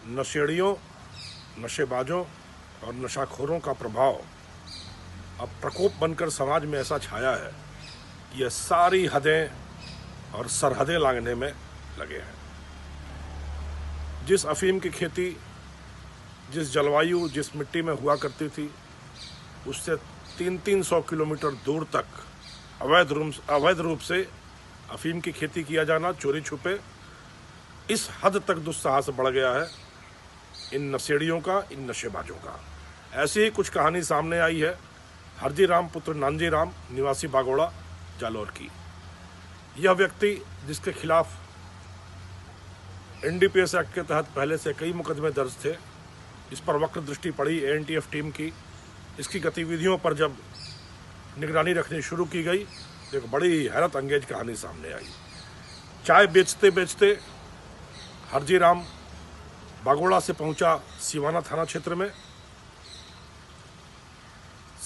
नशेड़ियों, नशेबाजों और नशाखोरों का प्रभाव अब प्रकोप बनकर समाज में ऐसा छाया है कि यह सारी हदें और सरहदें लांघने में लगे हैं। जिस अफीम की खेती जिस जलवायु जिस मिट्टी में हुआ करती थी, उससे 300-300 किलोमीटर दूर तक अवैध रूप से अफीम की खेती किया जाना, चोरी छुपे, इस हद तक दुस्साहस बढ़ गया है इन नशेड़ियों का, इन नशेबाजों का। ऐसी ही कुछ कहानी सामने आई है हरजी राम पुत्र नानजी राम निवासी बागोड़ा जालौर की। यह व्यक्ति जिसके खिलाफ NDPS एक्ट के तहत पहले से कई मुकदमे दर्ज थे, इस पर वक्र दृष्टि पड़ी ANTF टीम की। इसकी गतिविधियों पर जब निगरानी रखनी शुरू की गई तो एक बड़ी हैरत अंगेज कहानी सामने आई। चाय बेचते बेचते हरजी राम बागोड़ा से पहुंचा सिवाना थाना क्षेत्र में,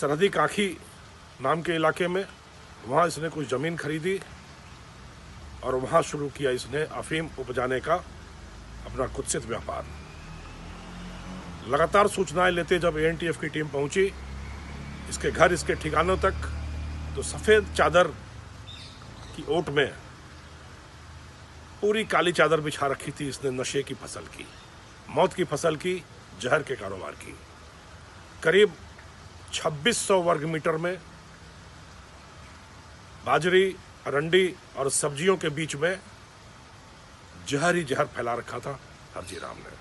सरहदी काखी नाम के इलाके में। वहां इसने कुछ ज़मीन खरीदी और वहां शुरू किया इसने अफीम उपजाने का अपना कुत्सित व्यापार। लगातार सूचनाएं लेते जब ANTF की टीम पहुंची इसके घर, इसके ठिकानों तक, तो सफ़ेद चादर की ओट में पूरी काली चादर बिछा रखी थी इसने नशे की फसल की, मौत की फसल की, जहर के कारोबार की। करीब 2600 वर्ग मीटर में बाजरी, अरंडी और सब्जियों के बीच में जहर ही जहर फैला रखा था हरजी राम ने।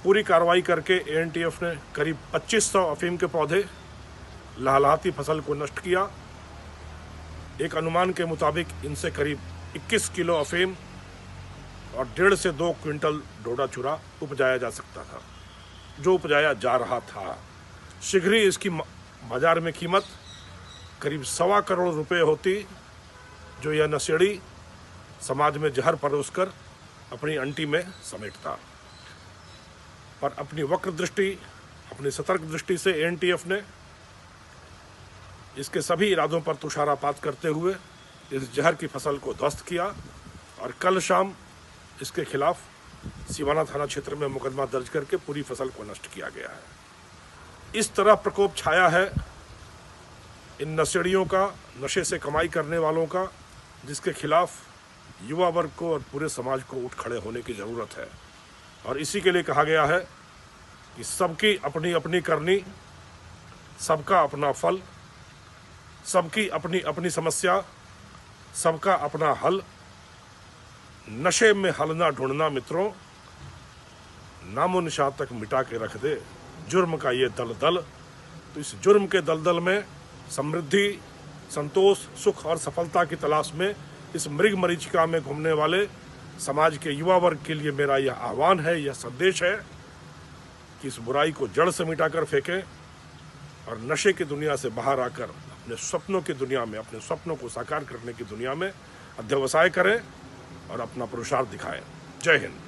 पूरी कार्रवाई करके ANTF ने करीब 2500 अफीम के पौधे, लहलहाती फसल को नष्ट किया। एक अनुमान के मुताबिक इनसे करीब 21 किलो अफीम और 1.5 से 2 क्विंटल डोडा चूरा उपजाया जा सकता था, जो उपजाया जा रहा था। शीघ्र ही इसकी बाजार में कीमत करीब 1.25 करोड़ रुपए होती, जो यह नशेड़ी समाज में जहर परोसकर अपनी अंटी में समेटता। पर अपनी वक्र दृष्टि, अपनी सतर्क दृष्टि से ANTF ने इसके सभी इरादों पर तुषारापात करते हुए इस जहर की फसल को ध्वस्त किया और कल शाम इसके खिलाफ सिवाना थाना क्षेत्र में मुकदमा दर्ज करके पूरी फसल को नष्ट किया गया है। इस तरह प्रकोप छाया है इन नशेड़ियों का, नशे से कमाई करने वालों का, जिसके खिलाफ युवा वर्ग को और पूरे समाज को उठ खड़े होने की ज़रूरत है। और इसी के लिए कहा गया है कि सबकी अपनी अपनी करनी, सबका अपना फल, सबकी अपनी अपनी समस्या, सबका अपना हल। नशे में हल ना ढूंढना मित्रों, नामो निशान तक मिटा के रख दे जुर्म का ये दलदल। तो इस जुर्म के दलदल में समृद्धि, संतोष, सुख और सफलता की तलाश में इस मृग मरीचिका में घूमने वाले समाज के युवा वर्ग के लिए मेरा यह आह्वान है, यह संदेश है कि इस बुराई को जड़ से मिटाकर फेंकें और नशे की दुनिया से बाहर आकर अपने सपनों की दुनिया में, अपने सपनों को साकार करने की दुनिया में अध्यवसाय करें और अपना पुरुषार्थ दिखाएं। जय हिंद।